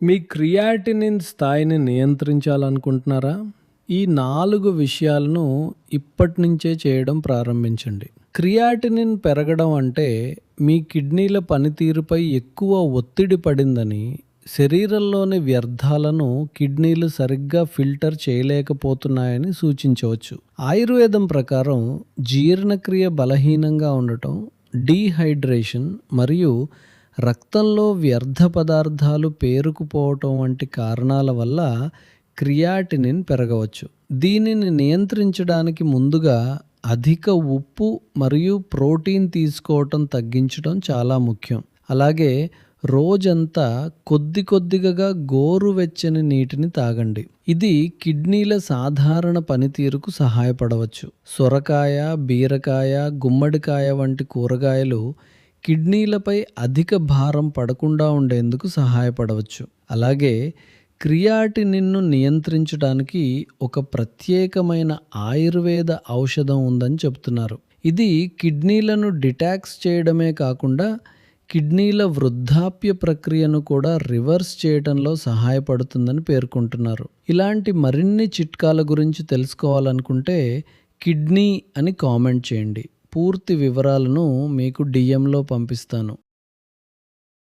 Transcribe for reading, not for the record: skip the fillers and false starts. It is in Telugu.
మీ క్రియాటినిన్ స్థాయిని నియంత్రించాలనుకుంటున్నారా? ఈ 4 విషయాలను ఇప్పటినుంచే చేయడం ప్రారంభించండి. క్రియాటినిన్ పెరగడం అంటే మీ కిడ్నీల పనితీరుపై ఎక్కువ ఒత్తిడి పడిందని, శరీరంలోని వ్యర్థాలను కిడ్నీలు సరిగ్గా ఫిల్టర్ చేయలేకపోతున్నాయని సూచించవచ్చు. ఆయుర్వేదం ప్రకారం జీర్ణక్రియ బలహీనంగా ఉండటం, డీహైడ్రేషన్ మరియు రక్తంలో వ్యర్థ పదార్థాలు పేరుకుపోవటం వంటి కారణాల వల్ల క్రియాటినిన్ పెరగవచ్చు. దీనిని నియంత్రించడానికి ముందుగా అధిక ఉప్పు మరియు ప్రోటీన్ తీసుకోవటం తగ్గించడం చాలా ముఖ్యం. అలాగే రోజంతా కొద్దిగా గోరువెచ్చని నీటిని తాగండి. ఇది కిడ్నీల సాధారణ పనితీరుకు సహాయపడవచ్చు. సొరకాయ, బీరకాయ, గుమ్మడికాయ వంటి కూరగాయలు కిడ్నీలపై అధిక భారం పడకుండా ఉండేందుకు సహాయపడవచ్చు. అలాగే క్రియాటినిన్ను నియంత్రించడానికి ఒక ప్రత్యేకమైన ఆయుర్వేద ఔషధం ఉందని చెప్తున్నారు. ఇది కిడ్నీలను డిటాక్స్ చేయడమే కాకుండా కిడ్నీల వృద్ధాప్య ప్రక్రియను కూడా రివర్స్ చేయడంలో సహాయపడుతుందని పేర్కొంటున్నారు. ఇలాంటి మరిన్ని చిట్కాల గురించి తెలుసుకోవాలనుకుంటే కిడ్నీ అని కామెంట్ చేయండి. పూర్తి వివరాలను మీకు డిఎంలో పంపిస్తాను.